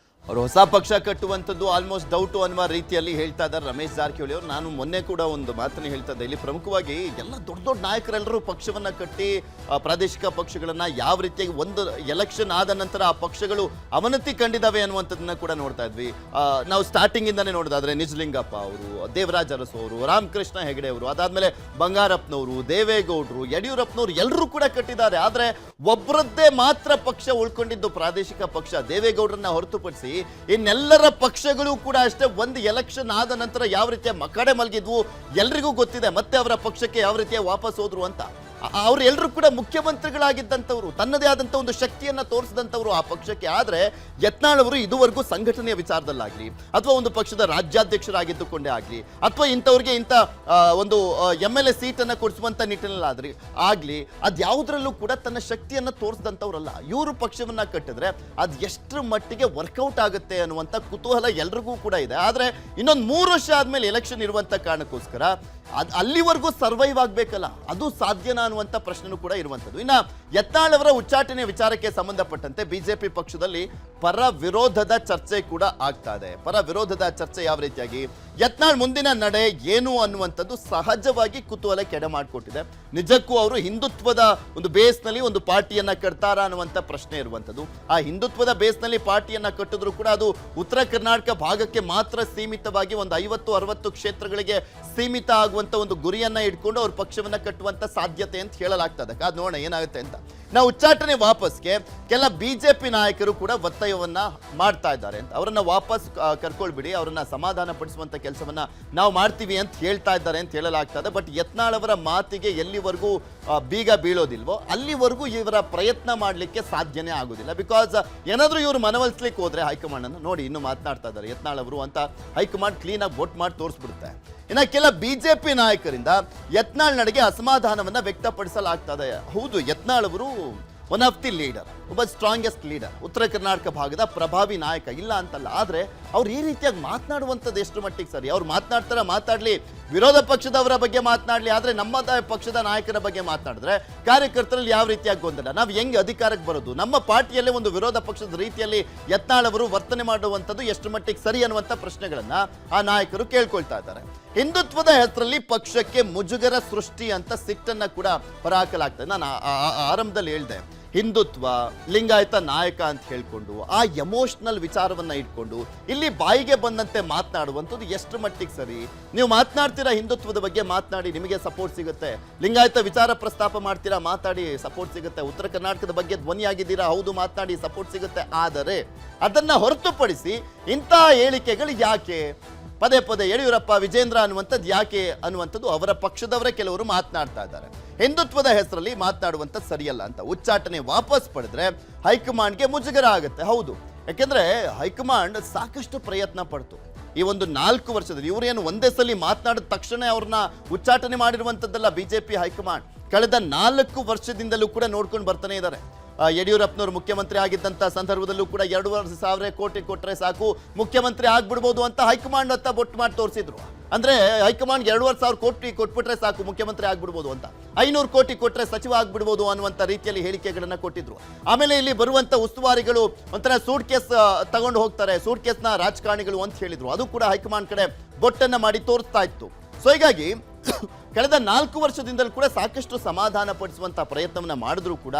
ಅವರು ಹೊಸ ಪಕ್ಷ ಕಟ್ಟುವಂಥದ್ದು ಆಲ್ಮೋಸ್ಟ್ ಡೌಟು ಅನ್ನುವ ರೀತಿಯಲ್ಲಿ ಹೇಳ್ತಾ ಇದ್ದಾರೆ ರಮೇಶ್ ಜಾರಕಿಹೊಳಿ ಅವರು. ನಾನು ಮೊನ್ನೆ ಕೂಡ ಒಂದು ಮಾತನ್ನು ಹೇಳ್ತಾ ಇದ್ದೆ, ಇಲ್ಲಿ ಪ್ರಮುಖವಾಗಿ ಎಲ್ಲ ದೊಡ್ಡ ದೊಡ್ಡ ನಾಯಕರೆಲ್ಲರೂ ಪಕ್ಷವನ್ನು ಕಟ್ಟಿ ಪ್ರಾದೇಶಿಕ ಪಕ್ಷಗಳನ್ನು ಯಾವ ರೀತಿಯಾಗಿ ಒಂದು ಎಲೆಕ್ಷನ್ ಆದ ನಂತರ ಆ ಪಕ್ಷಗಳು ಅವನತಿ ಕಂಡಿದ್ದಾವೆ ಅನ್ನುವಂಥದ್ದನ್ನ ಕೂಡ ನೋಡ್ತಾ ಇದ್ವಿ. ನಾವು ಸ್ಟಾರ್ಟಿಂಗಿಂದನೇ ನೋಡೋದಾದ್ರೆ ನಿಜಲಿಂಗಪ್ಪ ಅವರು, ದೇವರಾಜ ಅರಸು ಅವರು, ರಾಮಕೃಷ್ಣ ಹೆಗಡೆ ಅವರು, ಅದಾದ್ಮೇಲೆ ಬಂಗಾರಪ್ಪನವರು, ದೇವೇಗೌಡರು, ಯಡಿಯೂರಪ್ಪನವರು ಎಲ್ಲರೂ ಕೂಡ ಕಟ್ಟಿದ್ದಾರೆ. ಆದರೆ ಒಬ್ಬರದ್ದೇ ಮಾತ್ರ ಪಕ್ಷ ಉಳ್ಕೊಂಡಿದ್ದು ಪ್ರಾದೇಶಿಕ ಪಕ್ಷ. ದೇವೇಗೌಡರನ್ನ ಹೊರತುಪಡಿಸಿ ಇನ್ನೆಲ್ಲರ ಪಕ್ಷಗಳು ಕೂಡ ಅಷ್ಟೇ ಒಂದು ಎಲೆಕ್ಷನ್ ಆದ ನಂತರ ಯಾವ ರೀತಿಯ ಮಕಡೆ ಮಲಗಿದ್ವು ಎಲ್ರಿಗೂ ಗೊತ್ತಿದೆ. ಮತ್ತೆ ಅವರ ಪಕ್ಷಕ್ಕೆ ಯಾವ ರೀತಿಯ ವಾಪಸ್ ಹೋದ್ರು ಅಂತ. ಅವರು ಎಲ್ಲರೂ ಕೂಡ ಮುಖ್ಯಮಂತ್ರಿಗಳಾಗಿದ್ದಂಥವ್ರು, ತನ್ನದೇ ಆದಂಥ ಒಂದು ಶಕ್ತಿಯನ್ನು ತೋರಿಸಿದಂಥವ್ರು ಆ ಪಕ್ಷಕ್ಕೆ. ಆದರೆ ಯತ್ನಾಳ್ ಅವರು ಇದುವರೆಗೂ ಸಂಘಟನೆಯ ವಿಚಾರದಲ್ಲಾಗಲಿ ಅಥವಾ ಒಂದು ಪಕ್ಷದ ರಾಜ್ಯಾಧ್ಯಕ್ಷರಾಗಿದ್ದುಕೊಂಡೇ ಆಗಲಿ ಅಥವಾ ಇಂಥವ್ರಿಗೆ ಇಂಥ ಒಂದು MLA ಸೀಟನ್ನು ಕೊಡಿಸುವಂಥ ನಿಟ್ಟಿನಲ್ಲಾದ್ರಿ ಆಗಲಿ ಅದ್ಯಾವುದರಲ್ಲೂ ಕೂಡ ತನ್ನ ಶಕ್ತಿಯನ್ನು ತೋರಿಸಿದಂಥವ್ರಲ್ಲ. ಇವರು ಪಕ್ಷವನ್ನು ಕಟ್ಟಿದ್ರೆ ಅದು ಎಷ್ಟರ ಮಟ್ಟಿಗೆ ವರ್ಕೌಟ್ ಆಗುತ್ತೆ ಅನ್ನುವಂಥ ಕುತೂಹಲ ಎಲ್ರಿಗೂ ಕೂಡ ಇದೆ. ಆದರೆ ಇನ್ನೊಂದು 3 ವರ್ಷ ಆದಮೇಲೆ ಎಲೆಕ್ಷನ್ ಇರುವಂಥ ಕಾರಣಕ್ಕೋಸ್ಕರ ಅಲ್ಲಿವರೆಗೂ ಸರ್ವೈವ್ ಆಗಬೇಕಲ್ಲ, ಅದು ಸಾಧ್ಯನಾ ಅನ್ನುವಂಥ ಪ್ರಶ್ನೆನೂ ಕೂಡ ಇರುವಂಥದ್ದು. ಇನ್ನು ಯತ್ನಾಳ್ ಅವರ ಉಚ್ಚಾಟನೆ ವಿಚಾರಕ್ಕೆ ಸಂಬಂಧಪಟ್ಟಂತೆ ಬಿಜೆಪಿ ಪಕ್ಷದಲ್ಲಿ ಪರ ವಿರೋಧದ ಚರ್ಚೆ ಕೂಡ ಆಗ್ತಾ ಇದೆ. ಪರ ವಿರೋಧದ ಚರ್ಚೆ ಯಾವ ರೀತಿಯಾಗಿ, ಯತ್ನಾಳ್ ಮುಂದಿನ ನಡೆ ಏನು ಅನ್ನುವಂಥದ್ದು ಸಹಜವಾಗಿ ಕುತೂಹಲ ಕೆಡೆ ಮಾಡಿಕೊಟ್ಟಿದೆ. ನಿಜಕ್ಕೂ ಅವರು ಹಿಂದುತ್ವದ ಒಂದು ಬೇಸ್ನಲ್ಲಿ ಒಂದು ಪಾರ್ಟಿಯನ್ನ ಕಟ್ತಾರಾ ಅನ್ನುವಂಥ ಪ್ರಶ್ನೆ ಇರುವಂಥದ್ದು. ಆ ಹಿಂದುತ್ವದ ಬೇಸ್ನಲ್ಲಿ ಪಾರ್ಟಿಯನ್ನ ಕಟ್ಟಿದ್ರು ಕೂಡ ಅದು ಉತ್ತರ ಕರ್ನಾಟಕ ಭಾಗಕ್ಕೆ ಮಾತ್ರ ಸೀಮಿತವಾಗಿ ಒಂದು 50-60 ಕ್ಷೇತ್ರಗಳಿಗೆ ಸೀಮಿತ ಆಗುವಂಥ ಒಂದು ಗುರಿಯನ್ನ ಇಟ್ಕೊಂಡು ಅವ್ರ ಪಕ್ಷವನ್ನ ಕಟ್ಟುವಂತ ಸಾಧ್ಯತೆ ಅಂತ ಹೇಳಲಾಗ್ತದೆ. ಕಾದ್ ನೋಡೋಣ ಏನಾಗುತ್ತೆ ಅಂತ. ನಾವು ಉಚ್ಚಾಟನೆ ವಾಪಸ್ಗೆ ಕೆಲ ಬಿಜೆಪಿ ನಾಯಕರು ಕೂಡ ಒತ್ತಾಯವನ್ನ ಮಾಡ್ತಾ ಇದ್ದಾರೆ ಅಂತ. ಅವರನ್ನ ವಾಪಸ್ ಕರ್ಕೊಳ್ಬಿಡಿ, ಅವರನ್ನ ಸಮಾಧಾನ ಪಡಿಸುವಂತ ಕೆಲಸವನ್ನ ನಾವು ಮಾಡ್ತೀವಿ ಅಂತ ಹೇಳ್ತಾ ಇದ್ದಾರೆ ಅಂತ ಹೇಳಲಾಗ್ತದೆ. ಬಟ್ ಯತ್ನಾಳ್ ಅವರ ಮಾತಿಗೆ ಎಲ್ಲಿವರೆಗೂ ಬೀಗ ಬೀಳೋದಿಲ್ವೋ ಅಲ್ಲಿವರೆಗೂ ಇವರ ಪ್ರಯತ್ನ ಮಾಡಲಿಕ್ಕೆ ಸಾಧ್ಯನೇ ಆಗೋದಿಲ್ಲ. ಬಿಕಾಸ್ ಏನಾದ್ರೂ ಇವರು ಮನವೊಲಿಸ್ಲಿಕ್ಕೆ ಹೋದ್ರೆ ಹೈಕಮಾಂಡ್ ಅನ್ನು ನೋಡಿ ಇನ್ನೂ ಮಾತನಾಡ್ತಾ ಇದ್ದಾರೆ ಯತ್ನಾಳ್ ಅವರು ಅಂತ ಹೈಕಮಾಂಡ್ ಕ್ಲೀನ್ ಆಗಿ ವೋಟ್ ಮಾಡಿ ತೋರಿಸ್ಬಿಡುತ್ತೆ. ಇನ್ನು ಕೆಲ ಬಿಜೆಪಿ ನಾಯಕರಿಂದ ಯತ್ನಾಳ್ ನಡೆಗೆ ಅಸಮಾಧಾನವನ್ನ ವ್ಯಕ್ತಪಡಿಸಲಾಗ್ತದೆ. ಹೌದು, ಯತ್ನಾಳ್ ಅವರು ಒನ್ ಆಫ್ ದಿ ಲೀಡರ್, ಒಬ್ಬ ಸ್ಟ್ರಾಂಗೆಸ್ಟ್ ಲೀಡರ್, ಉತ್ತರ ಕರ್ನಾಟಕ ಭಾಗದ ಪ್ರಭಾವಿ ನಾಯಕ, ಇಲ್ಲ ಅಂತಲ್ಲ. ಆದರೆ ಅವ್ರು ಈ ರೀತಿಯಾಗಿ ಮಾತನಾಡುವಂಥದ್ದು ಎಷ್ಟು ಮಟ್ಟಿಗೆ ಸರಿ? ಅವ್ರು ಮಾತಾಡಲಿ, ವಿರೋಧ ಪಕ್ಷದವರ ಬಗ್ಗೆ ಮಾತನಾಡಲಿ, ಆದರೆ ನಮ್ಮ ಪಕ್ಷದ ನಾಯಕರ ಬಗ್ಗೆ ಮಾತನಾಡಿದ್ರೆ ಕಾರ್ಯಕರ್ತರಲ್ಲಿ ಯಾವ ರೀತಿಯಾಗಿ ಗೊಂದಲ, ನಾವು ಹೆಂಗೆ ಅಧಿಕಾರಕ್ಕೆ ಬರೋದು, ನಮ್ಮ ಪಾರ್ಟಿಯಲ್ಲೇ ಒಂದು ವಿರೋಧ ಪಕ್ಷದ ರೀತಿಯಲ್ಲಿ ಯತ್ನಾಳ್ ಅವರು ವರ್ತನೆ ಮಾಡುವಂಥದ್ದು ಎಷ್ಟು ಮಟ್ಟಿಗೆ ಸರಿ ಅನ್ನುವಂಥ ಪ್ರಶ್ನೆಗಳನ್ನ ಆ ನಾಯಕರು ಕೇಳ್ಕೊಳ್ತಾ ಇದ್ದಾರೆ. ಹಿಂದುತ್ವದ ಹೆಸರಲ್ಲಿ ಪಕ್ಷಕ್ಕೆ ಮುಜುಗರ ಸೃಷ್ಟಿ ಅಂತ ಸಿಟ್ಟನ್ನ ಕೂಡ ಹೊರಹಾಕಲಾಗ್ತದೆ. ನಾನು ಆರಂಭದಲ್ಲಿ ಹೇಳಿದೆ, ಹಿಂದುತ್ವ, ಲಿಂಗಾಯತ ನಾಯಕ ಅಂತ ಹೇಳ್ಕೊಂಡು ಆ ಎಮೋಷನಲ್ ವಿಚಾರವನ್ನ ಇಟ್ಕೊಂಡು ಇಲ್ಲಿ ಬಾಯಿಗೆ ಬಂದಂತೆ ಮಾತನಾಡುವಂಥದ್ದು ಎಷ್ಟು ಮಟ್ಟಿಗೆ ಸರಿ? ನೀವು ಮಾತನಾಡ್ತೀರಾ ಹಿಂದುತ್ವದ ಬಗ್ಗೆ, ಮಾತನಾಡಿ, ನಿಮಗೆ ಸಪೋರ್ಟ್ ಸಿಗುತ್ತೆ. ಲಿಂಗಾಯತ ವಿಚಾರ ಪ್ರಸ್ತಾಪ ಮಾಡ್ತೀರಾ, ಮಾತಾಡಿ, ಸಪೋರ್ಟ್ ಸಿಗುತ್ತೆ. ಉತ್ತರ ಕರ್ನಾಟಕದ ಬಗ್ಗೆ ಧ್ವನಿಯಾಗಿದ್ದೀರಾ, ಹೌದು, ಮಾತನಾಡಿ, ಸಪೋರ್ಟ್ ಸಿಗುತ್ತೆ. ಆದರೆ ಅದನ್ನ ಹೊರತುಪಡಿಸಿ ಇಂತಹ ಹೇಳಿಕೆಗಳು ಯಾಕೆ ಪದೇ ಪದೇ ಯಡಿಯೂರಪ್ಪ, ವಿಜೇಂದ್ರ ಅನ್ನುವಂಥದ್ದು ಯಾಕೆ ಅನ್ನುವಂಥದ್ದು ಅವರ ಪಕ್ಷದವರೇ ಕೆಲವರು ಮಾತನಾಡ್ತಾ ಇದ್ದಾರೆ. ಹಿಂದುತ್ವದ ಹೆಸರಲ್ಲಿ ಮಾತನಾಡುವಂಥದ್ದು ಸರಿಯಲ್ಲ ಅಂತ ಉಚ್ಚಾಟನೆ ವಾಪಸ್ ಪಡೆದ್ರೆ ಹೈಕಮಾಂಡ್ಗೆ ಮುಜುಗರ ಆಗುತ್ತೆ. ಹೌದು, ಯಾಕೆಂದ್ರೆ ಹೈಕಮಾಂಡ್ ಸಾಕಷ್ಟು ಪ್ರಯತ್ನ ಪಡ್ತು ಈ ಒಂದು 4 ವರ್ಷದಲ್ಲಿ. ಇವರೇನು ಒಂದೇ ಸಲ ಮಾತನಾಡಿದ ತಕ್ಷಣ ಅವ್ರನ್ನ ಉಚ್ಚಾಟನೆ ಮಾಡಿರುವಂಥದ್ದಲ್ಲ ಬಿಜೆಪಿ ಹೈಕಮಾಂಡ್. ಕಳೆದ 4 ವರ್ಷದಿಂದಲೂ ಕೂಡ ನೋಡ್ಕೊಂಡು ಬರ್ತಾನೆ ಇದ್ದಾರೆ. ಯಡಿಯೂರಪ್ಪನವರು ಮುಖ್ಯಮಂತ್ರಿ ಆಗಿದ್ದಂಥ ಸಂದರ್ಭದಲ್ಲೂ ಕೂಡ 2,500 ಕೋಟಿ ಕೊಟ್ಟರೆ ಸಾಕು ಮುಖ್ಯಮಂತ್ರಿ ಆಗ್ಬಿಡ್ಬೋದು ಅಂತ ಹೈಕಮಾಂಡ್ ಹತ್ತ ಬೊಟ್ಟು ಮಾಡಿ ತೋರಿಸಿದ್ರು. ಅಂದ್ರೆ ಹೈಕಮಾಂಡ್ 2,500 ಕೋಟಿ ಕೊಟ್ಬಿಟ್ರೆ ಸಾಕು ಮುಖ್ಯಮಂತ್ರಿ ಆಗ್ಬಿಡ್ಬೋದು ಅಂತ, 500 ಕೋಟಿ ಕೊಟ್ಟರೆ ಸಚಿವ ಆಗ್ಬಿಡ್ಬೋದು ಅನ್ನುವಂಥ ರೀತಿಯಲ್ಲಿ ಹೇಳಿಕೆಗಳನ್ನ ಕೊಟ್ಟಿದ್ರು. ಆಮೇಲೆ ಇಲ್ಲಿ ಬರುವಂತ ಉಸ್ತುವಾರಿಗಳು ಒಂಥರ ಸೂಟ್ ಕೇಸ್ ತಗೊಂಡು ಹೋಗ್ತಾರೆ, ಸೂಟ್ ಕೇಸ್ನ ರಾಜಕಾರಣಿಗಳು ಅಂತ ಹೇಳಿದ್ರು. ಅದು ಕೂಡ ಹೈಕಮಾಂಡ್ ಕಡೆ ಬೊಟ್ಟನ್ನ ಮಾಡಿ ತೋರಿಸ್ತಾ ಇತ್ತು. ಸೊ ಹೀಗಾಗಿ ಕಳೆದ 4 ವರ್ಷದಿಂದಲೂ ಕೂಡ ಸಾಕಷ್ಟು ಸಮಾಧಾನ ಪಡಿಸುವಂತ ಪ್ರಯತ್ನವನ್ನ ಮಾಡಿದ್ರು ಕೂಡ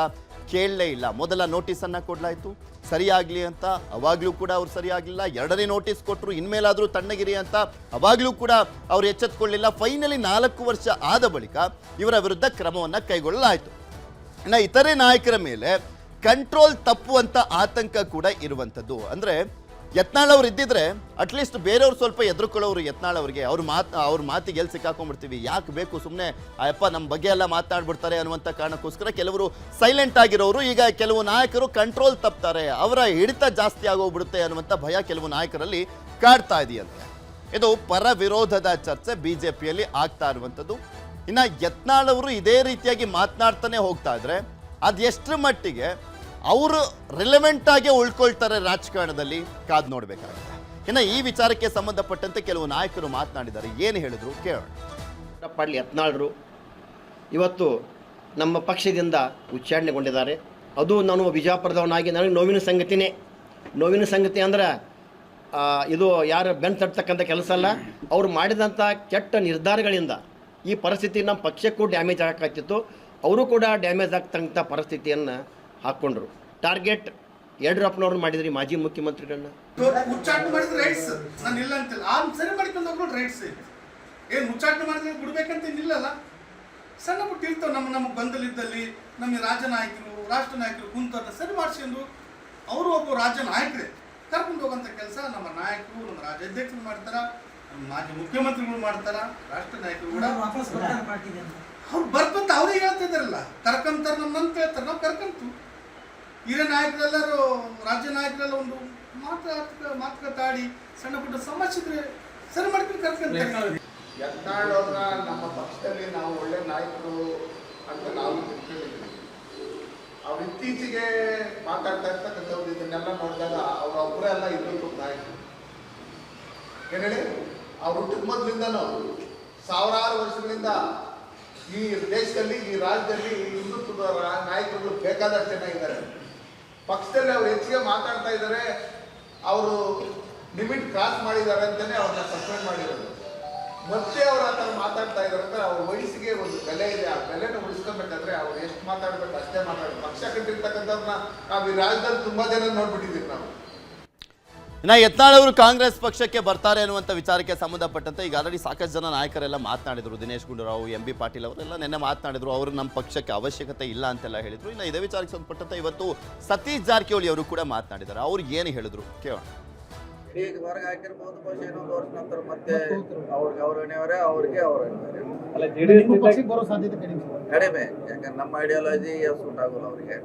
ಕೇಳಲೇ ಇಲ್ಲ. ಮೊದಲ ನೋಟಿಸನ್ನು ಕೊಡಲಾಯಿತು ಸರಿಯಾಗಲಿ ಅಂತ, ಅವಾಗಲೂ ಕೂಡ ಅವ್ರು ಸರಿಯಾಗಲಿಲ್ಲ. ಎರಡನೇ ನೋಟಿಸ್ ಕೊಟ್ಟರು, ಇನ್ಮೇಲಾದರೂ ತಣ್ಣಗಿರಿ ಅಂತ, ಅವಾಗಲೂ ಕೂಡ ಅವ್ರು ಎಚ್ಚೆತ್ತುಕೊಳ್ಳಿಲ್ಲ. ಫೈನಲಿ 4 ವರ್ಷ ಆದ ಬಳಿಕ ಇವರ ವಿರುದ್ಧ ಕ್ರಮವನ್ನು ಕೈಗೊಳ್ಳಲಾಯಿತು. ಇನ್ನು ಇತರೆ ನಾಯಕರ ಮೇಲೆ ಕಂಟ್ರೋಲ್ ತಪ್ಪುವಂತ ಆತಂಕ ಕೂಡ ಇರುವಂಥದ್ದು. ಅಂದರೆ ಯತ್ನಾಳ್ ಅವ್ರು ಇದ್ದಿದ್ರೆ ಅಟ್ಲೀಸ್ಟ್ ಬೇರೆಯವ್ರು ಸ್ವಲ್ಪ ಎದುರುಕೊಳ್ಳೋರು ಯತ್ನಾಳ್ ಅವ್ರಿಗೆ, ಅವ್ರ ಮಾತಿಗೆ ಎಲ್ಲಿ ಸಿಕ್ಕಾಕೊಂಡ್ಬಿಡ್ತೀವಿ, ಯಾಕೆ ಬೇಕು ಸುಮ್ಮನೆ ಅಯ್ಯಪ್ಪ ನಮ್ಮ ಬಗ್ಗೆ ಎಲ್ಲ ಮಾತನಾಡ್ಬಿಡ್ತಾರೆ ಅನ್ನುವಂಥ ಕಾರಣಕ್ಕೋಸ್ಕರ ಕೆಲವರು ಸೈಲೆಂಟ್ ಆಗಿರೋರು. ಈಗ ಕೆಲವು ನಾಯಕರು ಕಂಟ್ರೋಲ್ ತಪ್ತಾರೆ, ಅವರ ಹಿಡಿತ ಜಾಸ್ತಿ ಆಗೋಗ್ಬಿಡುತ್ತೆ ಅನ್ನುವಂಥ ಭಯ ಕೆಲವು ನಾಯಕರಲ್ಲಿ ಕಾಡ್ತಾ ಇದೆಯಂತೆ. ಇದು ಪರ ವಿರೋಧದ ಚರ್ಚೆ ಬಿಜೆಪಿಯಲ್ಲಿ ಆಗ್ತಾ ಇರುವಂಥದ್ದು. ಇನ್ನು ಯತ್ನಾಳ್ ಅವರು ಇದೇ ರೀತಿಯಾಗಿ ಮಾತನಾಡ್ತಾನೆ ಹೋಗ್ತಾ ಇದ್ರೆ ಅದೆಷ್ಟರ ಮಟ್ಟಿಗೆ ಅವರು ರಿಲೆವೆಂಟ್ ಆಗಿ ಉಳ್ಕೊಳ್ತಾರೆ ರಾಜಕಾರಣದಲ್ಲಿ ಕಾದು ನೋಡಬೇಕಾಗುತ್ತೆ. ಇನ್ನು ಈ ವಿಚಾರಕ್ಕೆ ಸಂಬಂಧಪಟ್ಟಂತೆ ಕೆಲವು ನಾಯಕರು ಮಾತನಾಡಿದ್ದಾರೆ, ಏನು ಹೇಳಿದ್ರು ಕೇಳೋಣ. ಪಾಟೀಲ್ ಯತ್ನಾಳ್ರು ಇವತ್ತು ನಮ್ಮ ಪಕ್ಷದಿಂದ ಉಚ್ಚಾರಣೆಗೊಂಡಿದ್ದಾರೆ. ಅದು ನಾನು ಬಿಜಾಪುರದವನಾಗಿ ನನಗೆ ನೋವಿನ ಸಂಗತಿ ಅಂದ್ರೆ ಇದು ಯಾರು ಬೆನ್ನು ತಟ್ಟತಕ್ಕಂಥ ಕೆಲಸ ಅಲ್ಲ. ಅವರು ಮಾಡಿದಂಥ ಕೆಟ್ಟ ನಿರ್ಧಾರಗಳಿಂದ ಈ ಪರಿಸ್ಥಿತಿ ನಮ್ಮ ಪಕ್ಷಕ್ಕೂ ಡ್ಯಾಮೇಜ್ ಆಗಕ್ಕಾಗ್ತಿತ್ತು, ಅವರು ಕೂಡ ಡ್ಯಾಮೇಜ್ ಆಗ್ತಕ್ಕಂಥ ಪರಿಸ್ಥಿತಿಯನ್ನು ಹಾಕ್ಕೊಂಡ್ರು. ಟಾರ್ಗೆಟ್ ಯಡಿಯೂರಪ್ಪನವ್ರು ಮಾಡಿದ್ರಿ ಮಾಜಿ ಮುಖ್ಯಮಂತ್ರಿಗಳನ್ನ ಉಚ್ಚಾಟನೆ ಮಾಡಿದ್ರೆ ರೈಟ್ಸ್, ನಾನು ಇಲ್ಲ ಅಂತಿಲ್ಲ, ಸರಿ ಮಾಡ್ಕೊಂಡು ಹೋಗ್ರು ರೈಟ್ಸ್ ಐತಿ. ಏನು ಉಚ್ಚಾಟನೆ ಮಾಡಿದ್ರೆ ಬಿಡ್ಬೇಕಂತ ಏನಿಲ್ಲಲ್ಲ, ಸಣ್ಣ ಪುಟ್ಟ ಇರ್ತಾವೆ ನಮಗೆ ಬಂದಲಿದ್ದಲ್ಲಿ ನಮ್ಮ ರಾಜ್ಯ ನಾಯಕರು ರಾಷ್ಟ್ರ ನಾಯಕರು ಕುಂತ ಸರಿ ಮಾಡಿಸ್ಕೊಂಡು ಅವರು ಒಬ್ಬ ರಾಜ್ಯ ನಾಯಕರೇ ಕರ್ಕೊಂಡು ಹೋಗೋಂಥ ಕೆಲಸ ನಮ್ಮ ನಾಯಕರು, ನಮ್ಮ ರಾಜ್ಯಾಧ್ಯಕ್ಷರು ಮಾಡ್ತಾರ, ನಮ್ಮ ಮಾಜಿ ಮುಖ್ಯಮಂತ್ರಿಗಳು ಮಾಡ್ತಾರ, ರಾಷ್ಟ್ರ ನಾಯಕರು ಕೂಡ ಅವ್ರು ಬರ್ತಂತ ಅವರೇ ಹೇಳ್ತಿದ್ದಾರಲ್ಲ, ಕರ್ಕೊಂತಾರೆ ನಮ್ಮಂತ ಹೇಳ್ತಾರೆ, ನಾವು ಕರ್ಕೊಂತು ಹಿರಿಯ ನಾಯಕರೆಲ್ಲರೂ ರಾಜ್ಯ ನಾಯಕರೆಲ್ಲ ಒಂದು ಮಾತುಕತಾಡಿ ಸಣ್ಣ ಪುಟ್ಟ ಸಮಸ್ಯೆ ಇದ್ರೆ ಸರಿ ಮಾಡ್ಕೊಂಡು ಕರ್ಕೊಂತಾರೆ. ಯತ್ನಾಳ್ ಅವ್ರನ್ನ ನಮ್ಮ ಪಕ್ಷದಲ್ಲಿ ನಾವು ಒಳ್ಳೆ ನಾಯಕರು ಅಂತ ನಾವು ತಿಳ್ಕೊಂಡಿದ್ದೀವಿ. ಅವ್ರು ಇತ್ತೀಚೆಗೆ ಮಾತಾಡ್ತಾ ಇರ್ತಕ್ಕಂಥವ್ರು ಇದನ್ನೆಲ್ಲ ನೋಡಿದಾಗ ಅವರೊಬ್ಬರೇ ಎಲ್ಲ ಇಬ್ಬರು ನಾಯಕರು. ಏನು ಹೇಳಿ, ಅವ್ರು ಹುಟ್ಟಿದ ಮೊದಲಿಂದನೂ ಸಾವಿರಾರು ವರ್ಷಗಳಿಂದ ಈ ದೇಶದಲ್ಲಿ ಈ ರಾಜ್ಯದಲ್ಲಿ ಹಿಂದುತ್ವದ ನಾಯಕರುಗಳು ಬೇಕಾದಷ್ಟು ಜನ ಇದ್ದಾರೆ. ಪಕ್ಷದಲ್ಲಿ ಅವ್ರು ಹೆಚ್ಚಿಗೆ ಮಾತಾಡ್ತಾ ಇದ್ದಾರೆ, ಅವರು ಲಿಮಿಟ್ ಕ್ರಾಸ್ ಮಾಡಿದ್ದಾರೆ ಅಂತಲೇ ಅವ್ರನ್ನ ಸಸ್ಪೆಂಡ್ ಮಾಡಿರೋದು. ಮತ್ತೆ ಅವ್ರು ಆ ಥರ ಮಾತಾಡ್ತಾ ಇದ್ದಾರೆ ಅಂದರೆ ಅವ್ರ ವಯಸ್ಸಿಗೆ ಒಂದು ಬೆಲೆ ಇದೆ. ಆ ಬೆಲೆನ ಉಳಿಸ್ಕೊಬೇಕಾದ್ರೆ ಅವ್ರು ಎಷ್ಟು ಮಾತಾಡ್ಬೇಕು ಅಷ್ಟೇ ಮಾತಾಡ್ಬೇಕು. ಪಕ್ಷ ಕಟ್ಟಿರ್ತಕ್ಕಂಥವ್ರನ್ನ ನಾವು ಈ ರಾಜ್ಯದಲ್ಲಿ ತುಂಬ ಜನ ನೋಡ್ಬಿಟ್ಟಿದ್ದೀವಿ ನಾವು. ಇನ್ನು ಯತ್ನಾಳ್ ಅವರು ಕಾಂಗ್ರೆಸ್ ಪಕ್ಷಕ್ಕೆ ಬರ್ತಾರೆ ಅನ್ನುವಂಥ ವಿಚಾರಕ್ಕೆ ಸಂಬಂಧಪಟ್ಟಂತೆ ಈಗ ಆಲ್ರೆಡಿ ಸಾಕಷ್ಟು ಜನ ನಾಯಕರೆಲ್ಲ ಮಾತನಾಡಿದರು. ದಿನೇಶ್ ಗುಂಡೂರಾವ್, MB ಪಾಟೀಲ್ ಅವರೆಲ್ಲ ನಿನ್ನೆ ಮಾತನಾಡಿದ್ರು. ಅವರು ನಮ್ಮ ಪಕ್ಷಕ್ಕೆ ಅವಶ್ಯಕತೆ ಇಲ್ಲ ಅಂತೆಲ್ಲ ಹೇಳಿದ್ರು. ಇನ್ನು ಇದೇ ವಿಚಾರಕ್ಕೆ ಸಂಬಂಧಪಟ್ಟಂತೆ ಇವತ್ತು ಸತೀಶ್ ಜಾರಕಿಹೊಳಿ ಅವರು ಕೂಡ ಮಾತನಾಡಿದ್ದಾರೆ. ಅವ್ರು ಏನು ಹೇಳಿದ್ರು ಕೇಳೋಣ. ಈಗ ಹೊರಗೆ ಹಾಕಿರ್ಬೋದು, ಬಹುಶಃ ಇನ್ನೊಂದು ವರ್ಷ ನಂತರ ಮತ್ತೆ ಅವ್ರಿಗೆ ಅವ್ರವರೇ ಕಡಿಮೆ. ಯಾಕಂದ್ರೆ ನಮ್ಮ ಐಡಿಯಾಲಜಿ ಸೂಟ್ ಆಗೋಲ್ಲ ಅವರಿಗೆ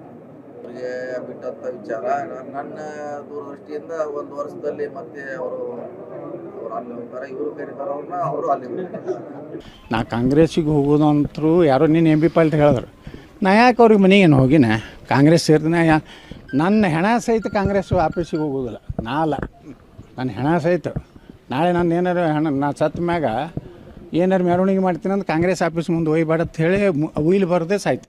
ಬಿಟ್ಟಂತ ವಿಚಾರ. ನನ್ನ ದೂರದೃಷ್ಟಿಯಿಂದ ಒಂದು ವರ್ಷದಲ್ಲಿ ಮತ್ತೆ ಅವರು ಅಲ್ಲಿ ಹೋಗ್ತಾರೆ, ಇವರು ಕರೀತಾರೆ ಅವ್ರನ್ನ, ಅವರು ಅಲ್ಲಿ ನಾ ಕಾಂಗ್ರೆಸ್ಸಿಗೆ ಹೋಗೋದು ಅಂತರೂ ಯಾರೋ ನೀನು MB ಪಾಟೀಲ್ ಹೇಳಿದ್ರು. ನಾ ಯಾಕೆ ಅವ್ರಿಗೆ ಮನೆಗೇನು ಹೋಗಿನ ಕಾಂಗ್ರೆಸ್ ಸೇರಿದ ನನ್ನ ಹೆಣ ಸಹಿತ ಕಾಂಗ್ರೆಸ್ ಆಫೀಸಿಗೆ ಹೋಗೋದಿಲ್ಲ. ನಾ ಅಲ್ಲ, ನನ್ನ ಹೆಣ ಸಹಿತ ನಾಳೆ ನಾನು ಏನಾರು ನಾ ಸತ್ತ ಮ್ಯಾಗ ಏನಾರು ಮೆರವಣಿಗೆ ಮಾಡ್ತೀನಿ ಅಂತ ಕಾಂಗ್ರೆಸ್ ಆಫೀಸ್ ಮುಂದೆ ಒಯ್ಯಬೇಡ ಅಂತ ಹೇಳಿ ಉಯ್ಲು ಬರದೆ ಸಾಯ್ತು.